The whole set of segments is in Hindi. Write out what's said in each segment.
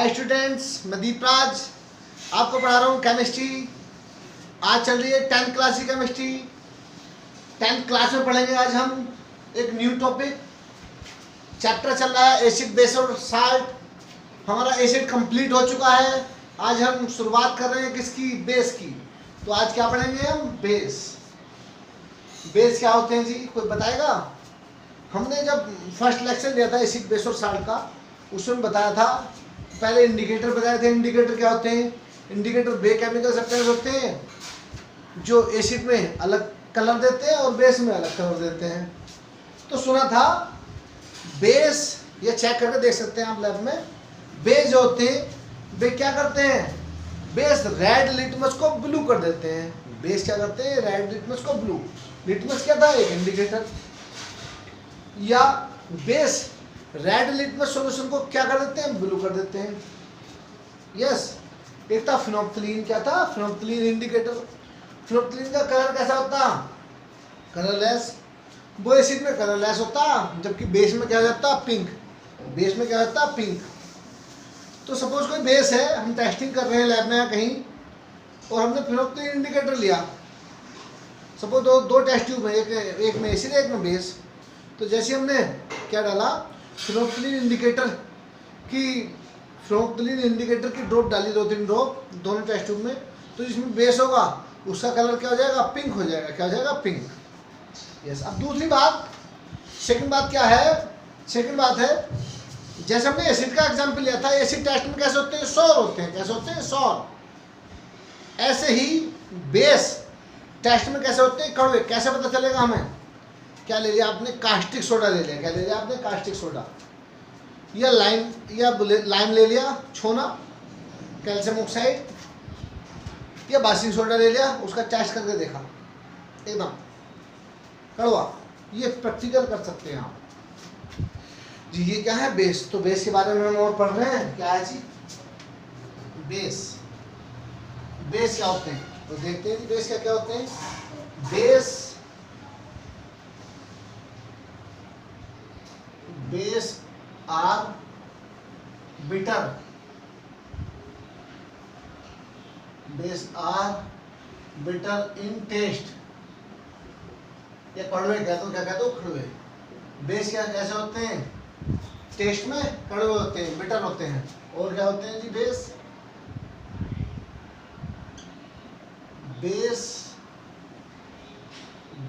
हाय स्टूडेंट्स, मैं दीपराज आपको पढ़ा रहा हूँ केमिस्ट्री। आज चल रही है 10th क्लास की केमिस्ट्री। 10th क्लास में पढ़ेंगे आज हम एक न्यू टॉपिक। चैप्टर चल रहा है एसिड, बेस और साल्ट। हमारा एसिड कंप्लीट हो चुका है। आज हम शुरुआत कर रहे हैं किसकी? बेस की। तो आज क्या पढ़ेंगे हम? बेस। बेस क्या होते हैं जी, कोई बताएगा? हमने जब फर्स्ट लेक्चर लिया था एसिड, बेस और साल्ट का, उसमें बताया था, पहले इंडिकेटर बताए थे। इंडिकेटर क्या होते हैं? इंडिकेटर वे केमिकल सब्सटेंस होते हैं जो एसिड में अलग कलर देते हैं और बेस में अलग कलर देते हैं। तो सुना था बेस, ये चेक करके देख सकते हैं आप लैब में। बेस जो होते हैं वे क्या करते हैं? बेस रेड लिटमस को ब्लू कर देते हैं। बेस क्या करते हैं? रेड लिटमस को ब्लू। लिटमस क्या था? एक इंडिकेटर। या बेस रेड लिटमस सॉल्यूशन को क्या कर देते हैं? ब्लू कर देते हैं। यस, एक था फिनोप्थलीन। क्या था? Phenolphthalein indicator. फिनोप्थलीन का कलर कैसा होता? कलरलेस। वो एसिड में कलरलेस होता, जबकि बेस में क्या हो जाता? पिंक। बेस में क्या होता? पिंक। तो सपोज कोई बेस है, हम टेस्टिंग कर रहे हैं लैब में या कहीं, और हमने फिनोप्थलीन इंडिकेटर लिया। सपोज दो टेस्ट ट्यूब है, एक में एसिड एक में बेस। तो जैसे हमने क्या डाला, फिनोप्थलीन इंडिकेटर की ड्रॉप डाली, 2-3 ड्रॉप दोनों टेस्ट ट्यूब में, तो जिसमें बेस होगा उसका कलर क्या हो जाएगा? पिंक हो जाएगा। क्या हो जाएगा? पिंक। यस। अब दूसरी बात, सेकंड बात क्या है? सेकंड बात है, जैसे हमने एसिड का एग्जांपल लिया था, एसिड टेस्ट में कैसे होते हैं? सौर होते हैं। कैसे होते हैं? सौर। ऐसे ही बेस टेस्ट में कैसे होते हैं? कड़वे। कैसे पता चलेगा हमें? क्या ले लिया आपने? कास्टिक सोडा ले लिया। क्या ले लिया आपने? Caustic soda. या लाइम ले लिया, छोना, कैल्शियम ऑक्साइड, या बेकिंग सोडा ले लिया, उसका टेस्ट करके देखा, एकदम कड़वा। ये प्रैक्टिकल कर सकते हैं आप जी। ये क्या है? बेस। तो बेस के बारे में हम और पढ़ रहे हैं। क्या है जी? बेस। बेस क्या होते हैं तो देखते हैं। बेस क्या क्या होते हैं? Base are bitter. Base are bitter in taste. या कड़वे कह दो, क्या कह दो? कड़वे। बेस क्या कैसे होते हैं? टेस्ट में कड़वे होते हैं, बिटर होते हैं। और क्या होते हैं जी?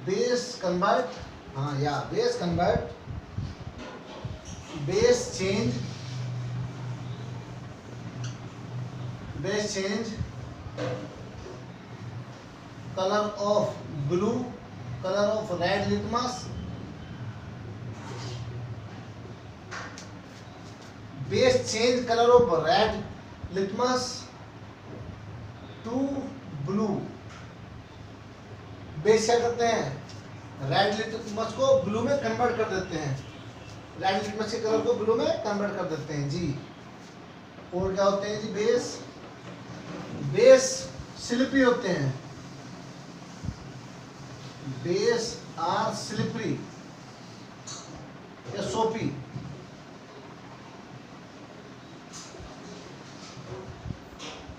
बेस कन्वर्ट, हाँ, या base convert, base change colour of blue, colour of red litmus, base change colour of red litmus to blue. Base क्या करते हैं? रेड लिटमस को ब्लू में कन्वर्ट कर देते हैं। रेड लिटमस के कलर को ब्लू में कन्वर्ट कर देते हैं जी। और क्या होते हैं जी? बेस स्लिपरी होते हैं। बेस आर स्लिपरी या सोपी।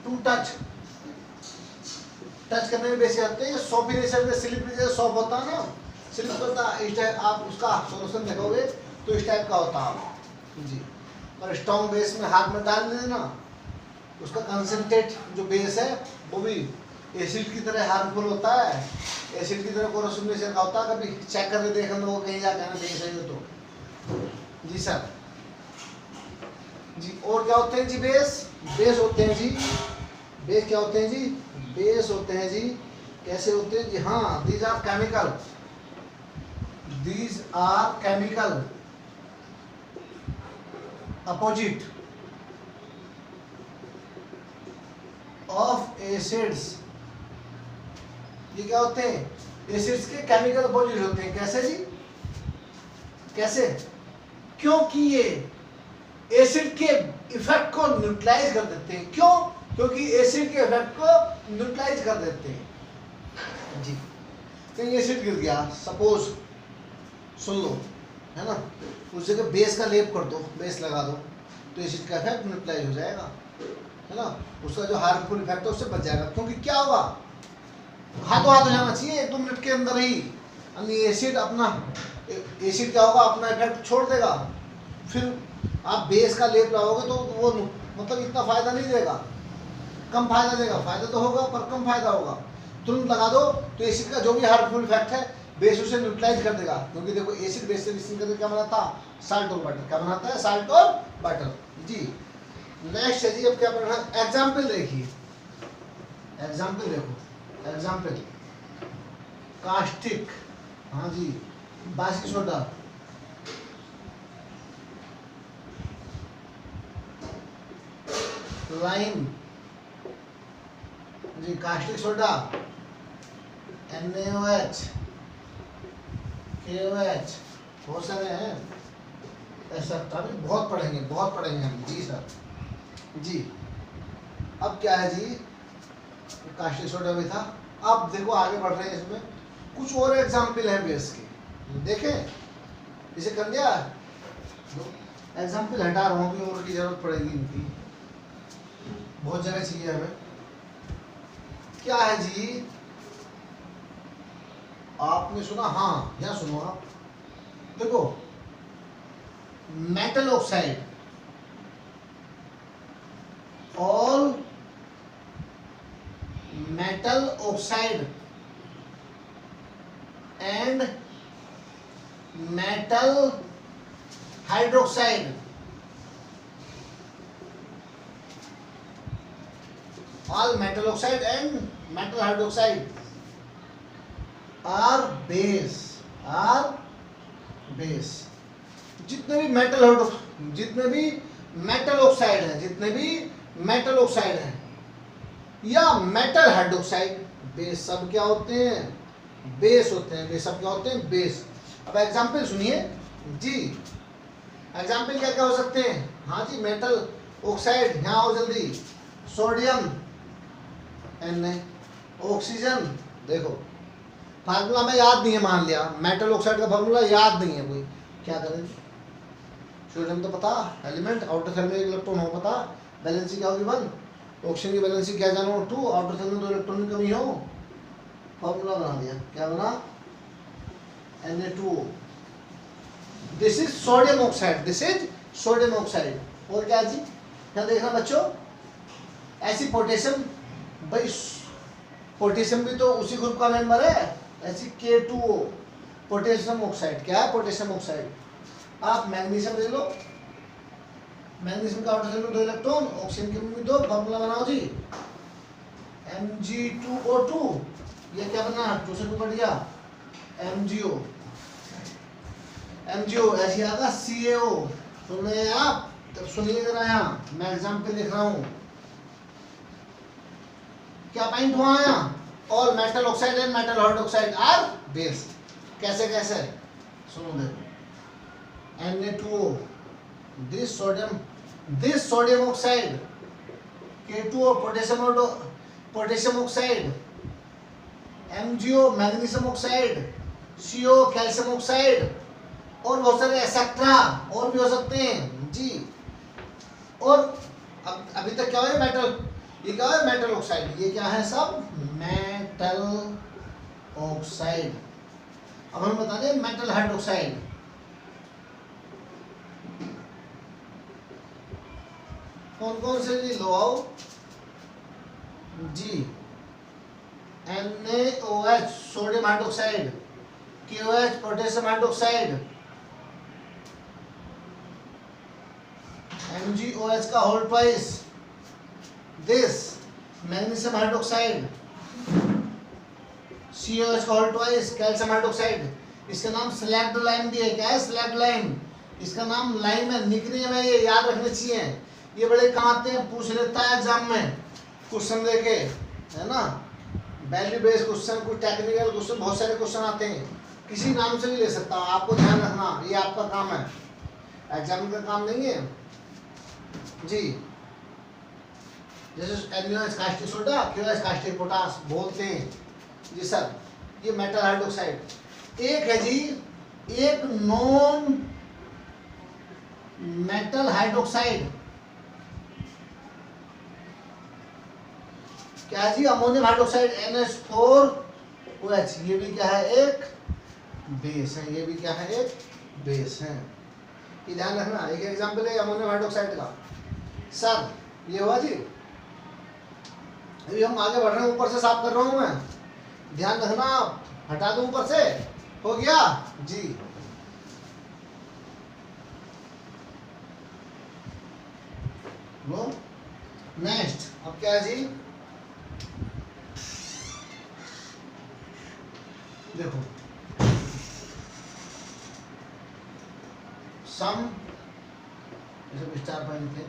टू टच करने में बेस आते हैं। सोपी नेचर में, स्लिपरी जैसे सोप होता है ना, स्लिप होता है, इस टाइप आप उसका सॉल्यूशन देखोगे तो इस टाइप का होता है जी। और स्ट्रॉन्ग बेस में हाथ में डाल देना, उसका कंसंट्रेट जो बेस है वो भी एसिड की तरह हार्मफुल होता है, एसिड की तरह कोरोसिव नेचर का होता है। कभी चेक करके देख लो, कहीं जाकर ना बेस है तो जी सर जी। और क्या होते हैं जी? बेस होते हैं जी। बेस क्या होते हैं जी? बेस होते हैं जी। कैसे होते हैं जी? हाँ, these are chemical opposite of acids. ये क्या होते हैं? एसिड्स के केमिकल अपोजिट होते हैं। कैसे जी? कैसे? क्योंकि ये एसिड के इफेक्ट को न्यूट्रलाइज कर देते हैं। क्यों? क्योंकि एसिड के इफेक्ट को न्यूट्रलाइज कर देते हैं जी। कहीं एसिड गिर गया, सपोज, सुन लो, है ना, उस जगह बेस का लेप कर दो, बेस लगा दो, तो एसिड का इफेक्ट न्यूट्रलाइज हो जाएगा, है ना, उसका जो हार्मफुल इफेक्ट है उससे बच जाएगा। क्योंकि क्या होगा, हाथों हाथ हो जाना चाहिए 1-2 मिनट के अंदर ही, एसिड क्या होगा, अपना इफेक्ट छोड़ देगा। फिर आप बेस का लेप लगाओगे तो वो मतलब इतना फायदा नहीं देगा, कम फायदा देगा, फायदा तो होगा पर कम फायदा होगा। तुरंत लगा दो तो एसिड का जो भी हार्मफुल इफेक्ट है बेस उसे न्यूट्रलाइज कर देगा। क्योंकि देखो एसिड बेस से रिएक्शन करके क्या बनाता है, साल्ट और वाटर। क्या बनाता है, साल्ट और वाटर। जी नेक्स्ट है जी, अब क्या पढ़ना, एग्जाम्पल देखिए, एग्जाम्पल देखो, एग्जाम्पल कास्टिक, हाँ जी, बासिक सोडा, लाइम जी, कास्टिक सोडा, NaOH, KOH, बहुत सारे हैं ऐसा, अभी बहुत पढ़ेंगे हम जी सर जी। अब क्या है जी, कास्टिक सोडा भी था। अब देखो आगे बढ़ रहे हैं, इसमें कुछ और एग्जाम्पल है बेस के, देखें इसे कर दिया, एग्जाम्पल हटा रहा हूँ कि और की जरूरत पड़ेगी इनकी, बहुत जगह चाहिए हमें। क्या है जी, आपने सुना, हाँ यहाँ सुनो आप, देखो metal oxide, all metal oxide and metal hydroxide all metal oxide and metal hydroxide are base, जितने भी मेटल ऑक्साइड हैं या मेटल हाइड्रोक्साइड, बेस सब क्या होते हैं, बेस होते हैं, वे सब क्या होते हैं, बेस। अब एग्जाम्पल सुनिए जी, एग्जाम्पल क्या क्या हो सकते हैं, हाँ जी, मेटल ऑक्साइड, यहाँ आओ जल्दी, सोडियम Na, ऑक्सीजन, देखो फार्मूला में याद नहीं है, मान लिया मेटल ऑक्साइड का फार्मूला याद नहीं है, कोई क्या करें, सोडियम तो पता, एलिमेंट, आउटर सेल में 1 इलेक्ट्रॉन हो पता, वैलेंसी क्या होगी 1, ऑक्सीजन की वैलेंसी क्या जानो 2, आउटर सेल में 2 इलेक्ट्रॉन की कमी हो, फार्मूला बना दिया, क्या बना, Na2O, this is sodium oxide, और क्या जी, क्या देखना बच्चों, ऐसी पोटेशियम, भाई पोटेशियम भी तो उसी ग्रुप का मेंबर है, ऐसी K2O, पोटेशियम ऑक्साइड, क्या है, पोटेशियम ऑक्साइड। आप मैग्नीशियम ले लो, मैग्नीशियम का आउटर सेल में 2 इलेक्ट्रॉन, ऑक्सीजन की भी 2, फार्मूला बनाओ जी, Mg2O2, ये क्या बना, 2 से 2 बढ़ गया, MgO, ऐसी आगा CaO, सुन रहे हैं आप, तब सुनिए जरा, यहाँ मैं एग्जाम्पल लिख रहा हूँ, क्या पॉइंट हुआ आया, all metal oxide and metal hydroxide are base, कैसे सुनो देखो, Na2O, this sodium oxide, K2O, potassium oxide, MgO, magnesium oxide, CO, calcium oxide, और बहुत सारे एक्सेट्रा और भी हो सकते हैं जी। और अभी तक क्या है, मेटल, ये क्या है, मेटल ऑक्साइड, ये क्या है, सब मेटल ऑक्साइड। अब हम बता दें मेटल हाइड्रोक्साइड, कौन कौन से जी, लो आओ जी, NaOH, sodium hydroxide, KOH, potassium hydroxide, MgOH का whole twice, this magnesium hydroxide, COH का होल ट्वाइस, कैल्शियम हाइड्रोक्साइड, इसका नाम स्लैग्ड लाइम भी है, क्या है, स्लैग्ड लाइम, इसका नाम लाइम है, निकनेम है, ये याद रखने चाहिए, ये बड़े काम आते हैं, पूछ लेता है एग्जाम में क्वेश्चन देके, है ना, वैल्यू बेस्ड क्वेश्चन, कुछ टेक्निकल क्वेश्चन, बहुत सारे क्वेश्चन आते हैं, किसी नाम से भी ले सकता हूँ, आपको ध्यान रखना, ये आपका काम है, एग्जाम का काम नहीं है जी। जैसे NaOH caustic soda, KOH caustic potash बोलते हैं जी सर, ये मेटल हाइड्रोक्साइड। एक है जी, एक नॉन मेटल हाइड्रोक्साइड, क्या है जी, अमोनियम हाइड्रोक्साइड NH4OH, ये भी क्या है, एक बेस है, ये भी क्या है, एक बेस है। ये ध्यान रखना। एक एग्जांपल है अमोनियम हाइड्रोक्साइड का। सर ये हुआ जी, अभी हम आगे बढ़ रहे हैं, ऊपर से साफ कर रहा हूं मैं, ध्यान रखना। आप हटा दो ऊपर से, हो गया जी। लो नेक्स्ट, अब क्या है जी, देखो सम, स्टार पॉइंट थे,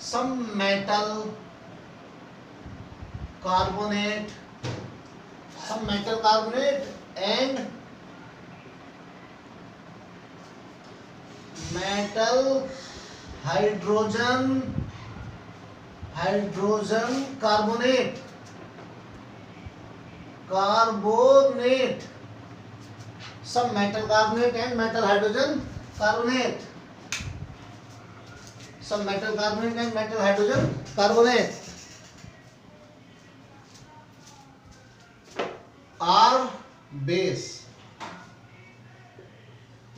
some metal carbonate, some metal carbonate and metal hydrogen carbonate, some metal carbonate and metal hydrogen carbonate, some metal carbonate and metal hydrogen carbonate are base.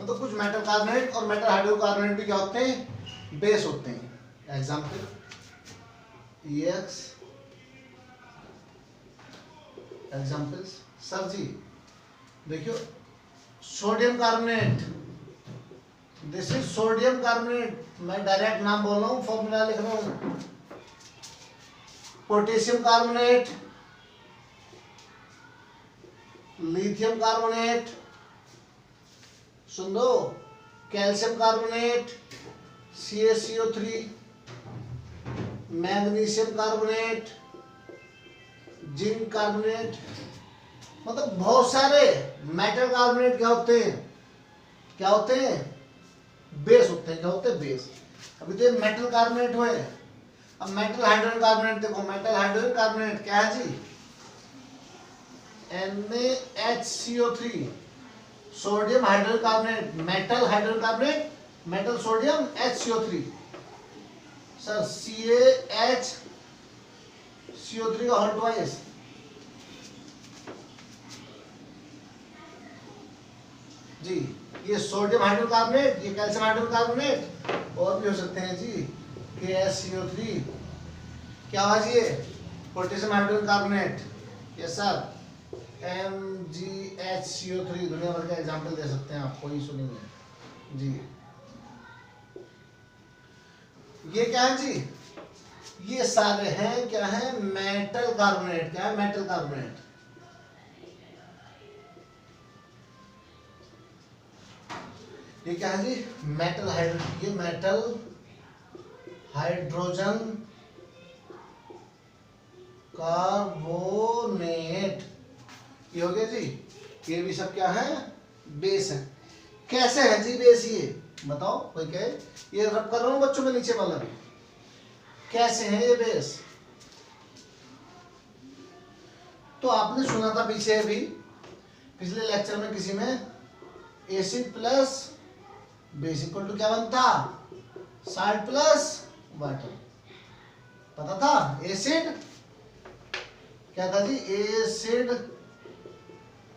मतलब कुछ मेटल कार्बोनेट और मेटल हाइड्रोकार्बोनेट भी क्या होते हैं, बेस होते हैं। Example EX, examples sir ji देखियो, sodium carbonate, this is sodium carbonate, मैं डायरेक्ट नाम बोल रहा हूँ, फॉर्मूला लिख रहा हूँ। पोटेशियम कार्बोनेट, लिथियम कार्बोनेट, सुन लो, calcium carbonate CaCO3, magnesium carbonate, zinc carbonate, मतलब बहुत सारे मेटल कार्बोनेट क्या होते हैं, क्या होते हैं, बेस होते हैं। क्या होते हैं, बेस। अभी तो मेटल कार्बोनेट हुए, अब मेटल हाइड्रोजन कार्बोनेट देखो, मेटल हाइड्रोजन कार्बोनेट क्या है जी, NaHCO3, sodium hydrogen carbonate, metal hydrogen carbonate, metal sodium HCO3। Sir CaHCO3 का होल ट्वाइस, जी ये सोडियम हाइड्रोजन कार्बोनेट, ये कैल्शियम हाइड्रोजन कार्बोनेट, और भी हो सकते हैं जी KHCO3। क्या हुआ जी, ये potassium hydrogen carbonate, yes sir MgHCO3, दुनिया भर के एग्जाम्पल दे सकते हैं आप, कोई इशू नहीं है जी। ये क्या है जी, ये सारे हैं क्या है, मेटल कार्बोनेट। क्या है, मेटल कार्बोनेट। ये क्या है जी, मेटल हाइड्रोजन, ये मेटल हाइड्रोजन कार्बोनेट, ये हो गया जी। ये भी सब क्या है, बेस है। कैसे है जी बेस, ये बताओ कोई कहे, ये रब कर रहा हूं बच्चों में नीचे वाला भी, कैसे है ये बेस। तो आपने सुना था पीछे अभी पिछले लेक्चर में किसी में, acid plus base equal to क्या बनता, साल्ट प्लस वाटर। पता था, एसिड क्या था जी, acid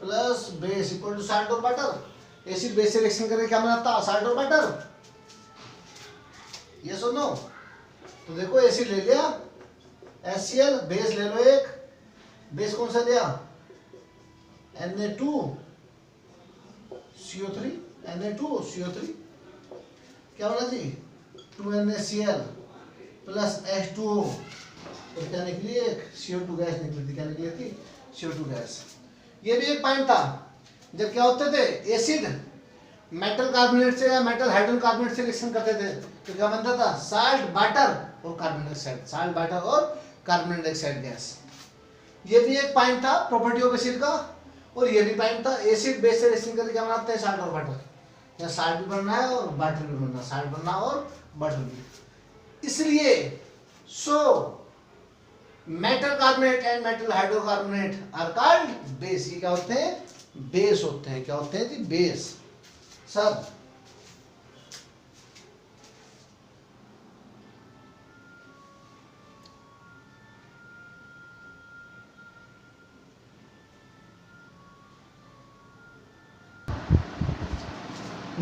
plus base equal to salt और वाटर। एसिड बेस से रिएक्शन करके क्या बनाता, साल्ट और वाटर। ये सुनो, तो देखो एसिड ले लिया HCl, बेस ले लो एक, बेस कौन सा लिया, Na2CO3, Na2CO3, क्या होना जी, 2NaCl प्लस H2O, तो क्या निकली, एक CO2 गैस निकली थी। क्या निकली थी, CO2 गैस। ये भी एक पॉइंट था, जब क्या होते थे एसिड मेटल कार्बोनेट से या मेटल हाइड्रोजन कार्बोनेट से रिएक्शन करते थे, तो क्या बनता था, साल्ट वाटर और कार्बन डाइऑक्साइड, साल्ट वाटर और कार्बन डाइऑक्साइड गैस। ये भी एक पॉइंट था प्रॉपर्टी ऑफ एसिड का। और ये भी पॉइंट था, एसिड बेस से रिएक्शन करके क्या बनाते हैं, साल्ट और वाटर। या साल्ट भी बनना है और वाटर भी बनना, साल्ट बनना और वाटर भी। इसलिए metal carbonate and metal hydrocarbonate are called base. ये क्या होते हैं, बेस होते हैं। क्या होते हैं जी, बेस। सब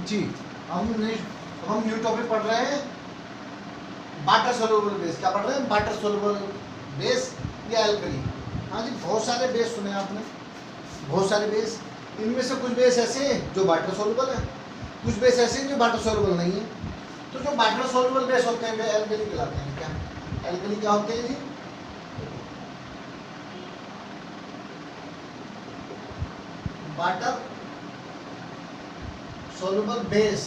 जी, हम न्यू टॉपिक पढ़ रहे हैं, वाटर सोल्यूबल बेस। क्या पढ़ रहे हैं? वाटर सोल्यूबल बेस या एल्कली। हाँ जी, बहुत सारे बेस सुने आपने, बहुत सारे बेस। इनमें से कुछ बेस ऐसे हैं जो वाटर सोल्यूबल है, कुछ बेस ऐसे हैं जो वाटर सोल्यूबल नहीं है। तो जो वाटर सोल्यूबल बेस होते हैं वे एल्कली कहलाते हैं। क्या एल्कली क्या होते हैं जी? Water soluble base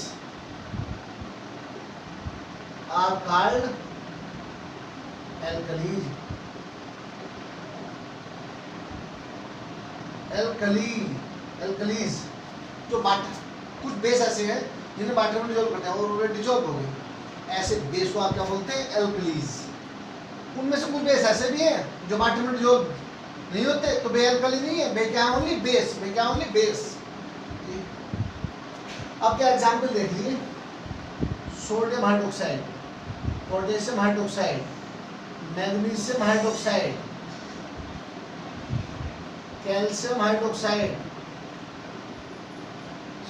are called alkalis. Alkalis जो वाटर, कुछ बेस ऐसे हैं जिन्हें वाटर में डिजोल्व करते हैं और वे डिजोल्व हो गए, ऐसे बेस को आप क्या बोलते हैं? एल्कलीज। उनमें से कुछ बेस ऐसे भी हैं जो वाटर में डिजोल्व नहीं होते, तो वे एल्कली नहीं है, वे क्या ओनली बेस, वे क्या ओनली बेस। अब क्या एग्जाम्पल देख लीजिए, sodium hydroxide, potassium hydroxide, magnesium hydroxide, calcium hydroxide,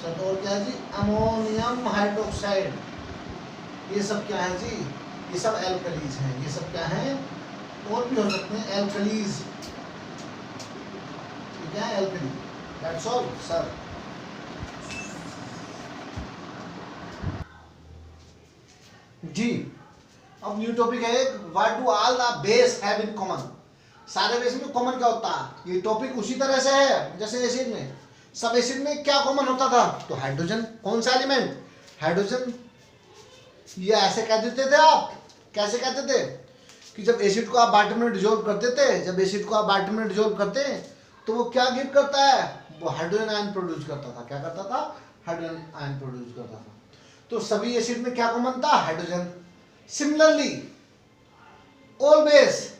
और क्या जी? Ammonium hydroxide. ये सब क्या है जी? ये सब एल्कलीज हैं। ये सब क्या है? और भी हो सकते हैं एल्कलीज। क्या है? एल्कली। That's all sir. जी, अब न्यू टॉपिक है, what do all the base have in common. सारे बेस में कॉमन क्या होता है? ये टॉपिक उसी तरह से है जैसे एसिड में। सब एसिड में क्या कॉमन होता था? तो हाइड्रोजन। कौन सा एलिमेंट? हाइड्रोजन। ये ऐसे कह देते थे आप, कैसे कहते थे कि जब एसिड को आप वाटर में डिसॉल्व करते थे, जब एसिड को आप वाटर में डिसॉल्व करते हैं तो वो क्या गिव करता है? वो हाइड्रोजन आयन प्रोड्यूस करता था। क्या करता था? हाइड्रोजन आयन प्रोड्यूस करता था। तो सभी एसिड में क्या कॉमन था? Hydrogen. Similarly all base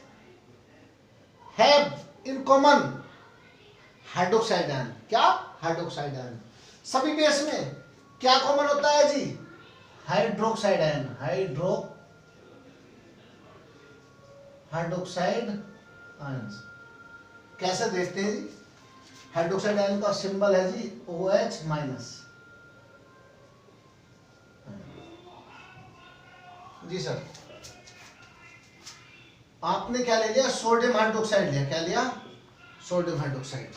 have in common hydroxide ion. क्या? Hydroxide ion. सभी बेस में क्या कॉमन होता है जी? Hydroxide ion. Hydroxide ions. कैसे देखते हैं जी? हाइड्रोक्साइड आयन का सिंबल है जी OH माइनस। जी सर, आपने क्या ले लिया? सोडियम हाइड्रोक्साइड लिया। क्या लिया? Sodium hydroxide.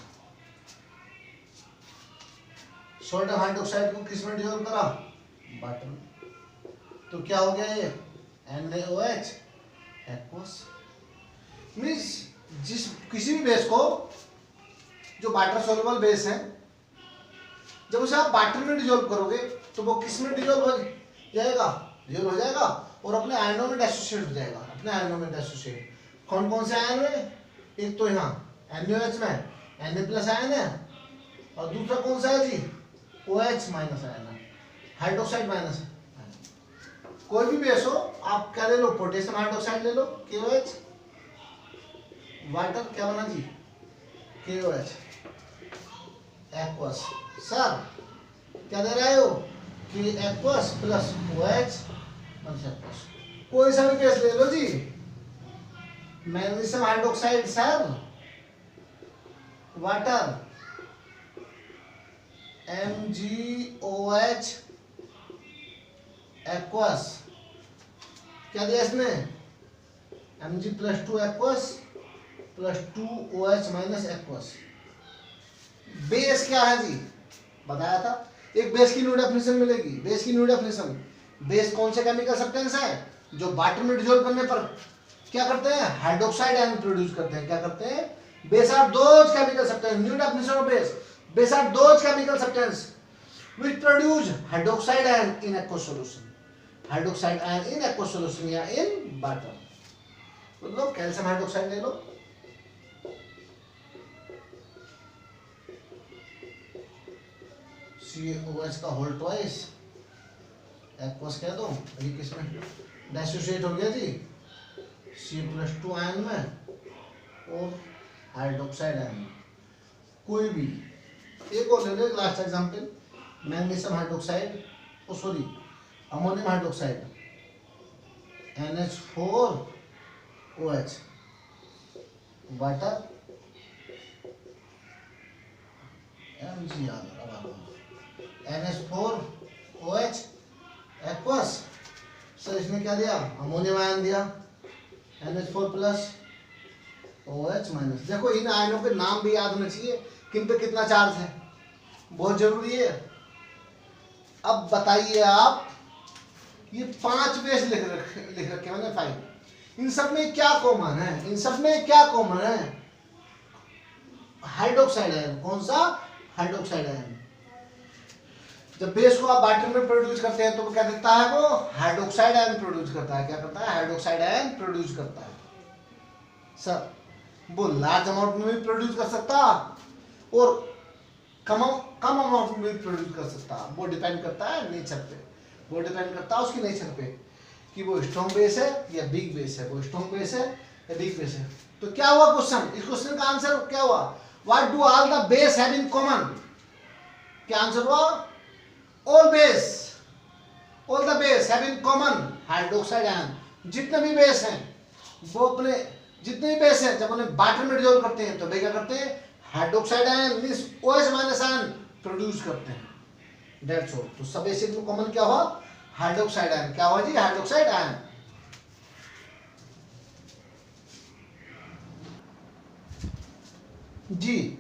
सोडियम हाइड्रोक्साइड को किस में डिसॉल्व करा? वाटर में। तो क्या हो गया ये? NaOH aqueous. मीन्स जिस किसी भी बेस को जो वाटर सोल्युबल बेस है, जब उसे आप वाटर में डिसॉल्व करोगे तो वो किस में डिसॉल्व हो जाएगा? डिसॉल्व हो जाएगा और अपने आयनों में डिसोसिएट हो जाएगा। अपने आयनों में डिसोसिएट। कौन कौन से आयन है? एक तो यहाँ NaOH में Na+ आयन है और दूसरा कौन सा है जी? OH माइनस आयन है, हाइड्रोक्साइड माइनस है। कोई भी बेस हो आप क्या ले लो? पोटेशियम हाइड्रोक्साइड ले लो, KOH। वाटर क्या बना जी? KOH aqueous. सर क्या दे रहे हो? कि aqueous plus OH minus aqueous. कोई सा भी बेस ले लो जी। Magnesium hydroxide sir, water MgOH aqueous. क्या दिया इसमें? Mg+2 aqueous plus 2OH minus aqueous. Base क्या है जी? बताया था। एक बेस की न्यू डेफिनेशन मिलेगी। बेस की न्यू डेफिनेशन, बेस कौन से केमिकल सब्सटेंस है जो वाटर में डिसॉल्व करने पर क्या करते हैं? हाइड्रोक्साइड आयन प्रोड्यूस करते हैं। क्या करते हैं? Base are those chemical substance, new definition of base, base are those chemical substance which produce hydroxide ion in aqueous solution, hydroxide ion in aqueous solution या in water। तो लो कैल्शियम हाइड्रोक्साइड ले लो, COH का होल ट्वाइस एक्वस कह दो, ये किसमें डिसोसिएट हो गया जी? C+2 आयन में और हाइड्रोक्साइड आयन में। कोई भी एक और ले लो, last example, magnesium hydroxide, sorry ammonium hydroxide NH4OH, water NH4 plus, sir इसने क्या दिया, अमोनियम आयन दिया, NH4 प्लस OH माइनस। देखो इन आयनों के नाम भी याद होने चाहिए, किन पे कितना चार्ज है, बहुत जरूरी है। अब बताइए आप, ये 5 बेस लिख रखे मैंने 5, इन सब में क्या कॉमन है, इन सब में क्या कॉमन है, हाइड्रोक्साइड आयन। कौन सा, हाइड्रोक्साइड आयन। जब बेस को आप वाटर में प्रोड्यूस करते हैं तो वो क्या देता है, वो हाइड्रोक्साइड आयन प्रोड्यूस करता है। क्या करता है, हाइड्रोक्साइड आयन प्रोड्यूस करता है। सर वो लार्ज अमाउंट में भी प्रोड्यूस कर सकता और कम अमाउंट में भी प्रोड्यूस कर सकता। वो डिपेंड करता है नेचर पे, वो डिपेंड करता है उसकी नेचर पे कि वो स्ट्रॉन्ग बेस है या वीक बेस है, वो स्ट्रॉन्ग बेस है या वीक बेस है। तो क्या हुआ क्वेश्चन, इस क्वेश्चन का आंसर क्या हुआ, what do all the base have in common. क्या आंसर हुआ, all the base have in common hydroxide ion. जितने भी बेस हैं वो अपने, जितने भी बेस हैं जब उन्हें वाटर में डिसॉल्व करते हैं तो वे क्या करते हैं, hydroxide ion means OH minus ion produce करते हैं। That's all. तो सब एसिड में कॉमन क्या हुआ, हाइड्रोक्साइड आयन। क्या हुआ जी, हाइड्रोक्साइड आयन। जी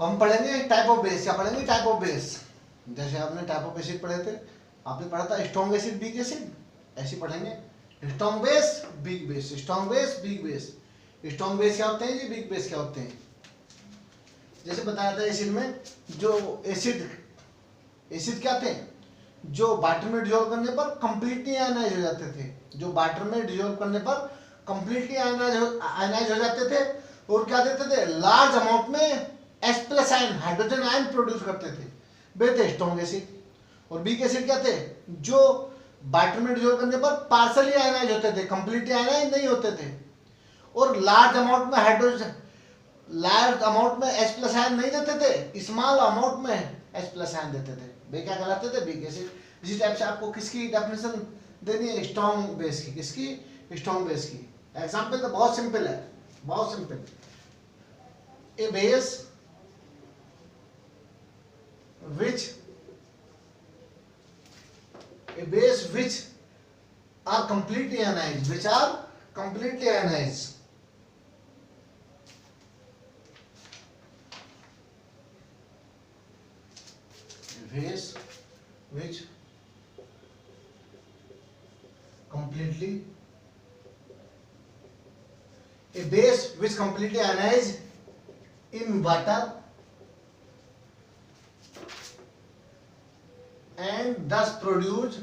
हम पढ़ेंगे टाइप ऑफ बेस। क्या पढ़ेंगे, टाइप ऑफ बेस। जैसे आपने टाइप ऑफ एसिड पढ़े थे, आपने पढ़ा था स्ट्रॉन्ग एसिड वीक एसिड, ऐसे पढ़ेंगे strong base weak base, strong base weak base. Strong base क्या होते हैं जी, वीक बेस क्या होते हैं। जैसे बताया था एसिड में, जो एसिड क्या थे, जो वाटर में डिसॉल्व करने पर कंप्लीटली आयनाइज हो जाते थे, जो वाटर में डिसॉल्व करने पर कंप्लीटली आयनाइज हो जाते थे और क्या देते थे, लार्ज अमाउंट में H+ ion, hydrogen ion produce करते थे, वे थे स्ट्रॉन्ग एसिड। और वीक एसिड क्या थे, जो वाटर में डिसॉल्व करने पर पार्शली आयनाइज होते थे, कंप्लीटली आयनाइज नहीं होते थे और लार्ज अमाउंट में H+ आयन नहीं देते थे, स्मॉल अमाउंट में H+ आयन देते थे, वे क्या कहलाते थे, वीक एसिड। इसी टाइप से आपको किसकी डेफिनेशन देनी है, स्ट्रॉन्ग बेस की। किसकी, स्ट्रॉन्ग बेस की। एग्जांपल तो बहुत सिंपल है, बहुत simple. A base which are completely ionized, which are completely ionized. Base which completely, a base which completely ionized in water and thus produce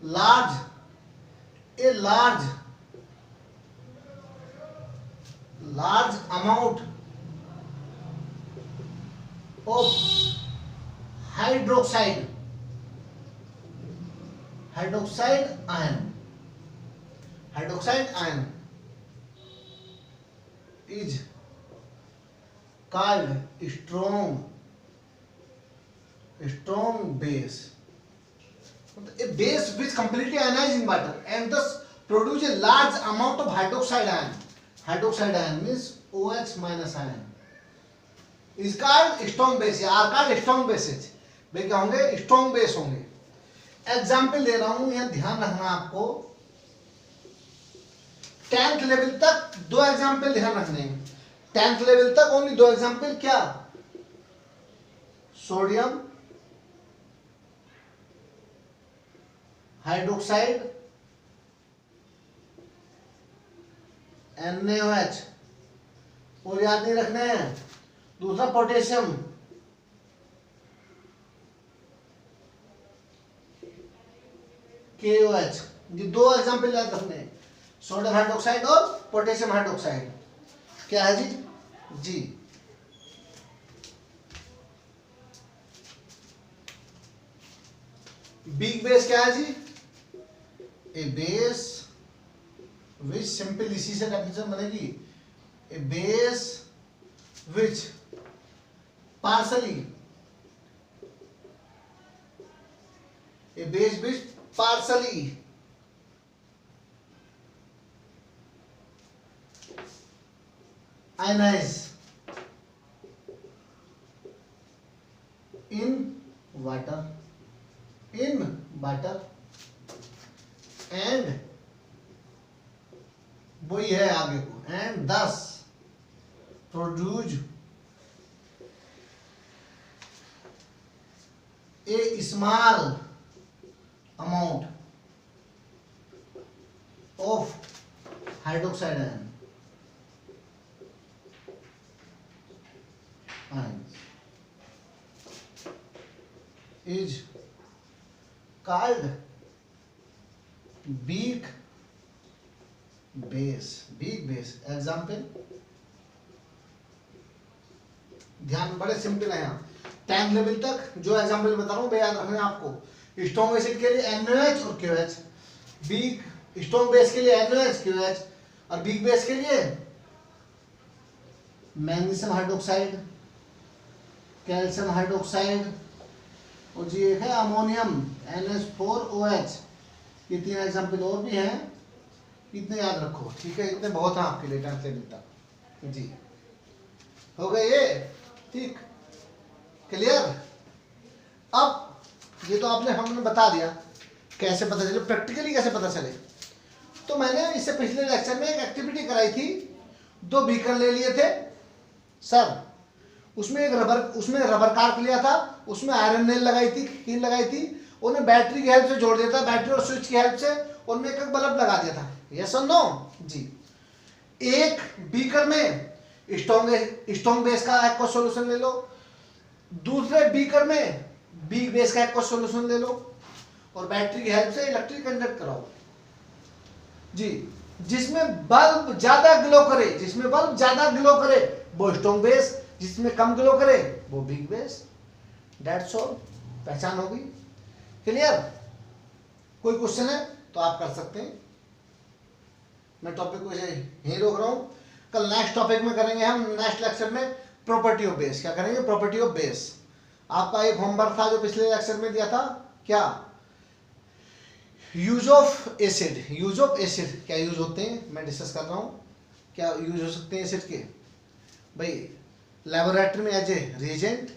large amount of hydroxide ion is called strong base. A base which completely ionizes in water and thus produce a large amount of hydroxide ion. Hydroxide ion means OH minus ion is called strong base, are called strong bases. वे क्या होंगे, स्ट्रॉन्ग बेस होंगे। एग्जाम्पल दे रहा हूं, यहां ध्यान रखना आपको, 10th लेवल तक 2 एग्जाम्पल ध्यान रखने हैं। 10th लेवल तक ओनली 2 एग्जाम्पल। क्या, सोडियम हाइड्रोक्साइड NaOH, और याद नहीं रखने हैं दूसरा पोटेशियम KOH। ये 2 एग्जाम्पल याद रखने हैं, सोडियम हाइड्रोक्साइड और पोटेशियम हाइड्रोक्साइड। क्या है जी वीक बेस क्या है जी, ए बेस विच, सिंपल इसी से डेफिनेशन बनेगी, a base which partially, a base which partially ionize वही है आगे को, and thus produce a small amount of hydroxide ion is called weak base. Example, ध्यान बड़े सिंपल है यहाँ, टैंक लेवल तक जो एग्जाम्पल बता रहा हूँ याद रखना है आपको। स्ट्रॉन्ग एसिड के लिए NaOH और KOH, वीक स्ट्रॉन्ग बेस के लिए NaOH KOH, और वीक बेस के लिए मैग्नीशियम हाइड्रोक्साइड, कैल्शियम हाइड्रोक्साइड, और जी एक है अमोनियम NH4OH। ये 3 एग्जाम्पल और भी हैं, इतने याद रखो, ठीक है? इतने बहुत हैं आपके लिए टेंथ लेवल तक। जी हो गए ये, ठीक, क्लियर? अब ये तो आपने हमने बता दिया कैसे पता चले, प्रैक्टिकली कैसे पता चले। तो मैंने इससे पिछले लेक्चर में एक एक्टिविटी कराई थी, 2 बीकर ले लिए थे सर, उसमें रबर कार्क लिया था, उसमें आयरन नेल लगाई थी, कील लगाई थी, उन्हें बैटरी की हेल्प से जोड़ दिया था, बैटरी और स्विच की हेल्प से उनमें एक बल्ब लगा दिया था। यस और नो? जी। एक बीकर में स्ट्रॉन्ग बेस का एक्वस सॉल्यूशन ले लो, दूसरे बीकर में वीक बेस का एक्वस सॉल्यूशन ले लो, और बैटरी की हेल्प से इलेक्ट्रिक कंडक्ट कराओ जी। जिसमें बल्ब ज्यादा ग्लो करे वो स्ट्रॉन्ग बेस, जिसमें कम ग्लो करे वो वीक बेस। डेट्स ऑल, पहचान होगी, क्लियर? कोई क्वेश्चन है तो आप कर सकते हैं। मैं टॉपिक को यहीं रोक रहा हूं, कल नेक्स्ट टॉपिक में करेंगे हम, नेक्स्ट लेक्चर में प्रॉपर्टी ऑफ बेस। क्या करेंगे? Property of base. आपका एक होमवर्क था जो पिछले लेक्चर में दिया था, क्या? यूज ऑफ एसिड क्या यूज होते हैं, मैं डिस्कस कर रहा हूं। क्या यूज हो सकते हैं एसिड के? भाई लेबोरेटरी में एज ए रिएजेंट,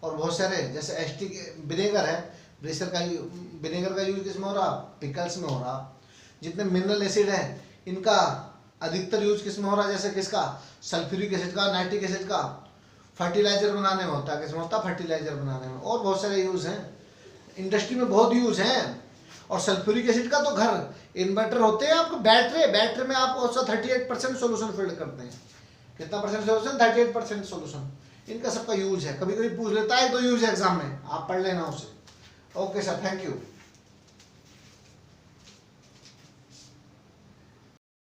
और बहुत सारे जैसे एस्टिक विनेगर है, विनेगर का यूज किस में हो रहा? पिकल्स में हो रहा। जितने मिनरल एसिड है इनका अधिकतर यूज किस में हो रहा? जैसे किसका? सल्फ्यूरिक एसिड का, नाइट्रिक एसिड का फर्टिलाइजर बनाने में होता है। किसमें होता है? फर्टिलाइजर बनाने में। और बहुत सारे यूज हैं, इंडस्ट्री में बहुत यूज हैं। और सल्फ्यूरिक एसिड का तो घर इन्वर्टर होते हैं आपको, बैटरी में आप उसका 38% सोल्यूशन फिल करते हैं। कितना परसेंट सोल्यूशन? 38% सोल्यूशन। इनका सबका यूज है, कभी कभी पूछ लेता है 2 यूज एग्जाम में, आप पढ़ लेना उसे। Okay sir, thank you.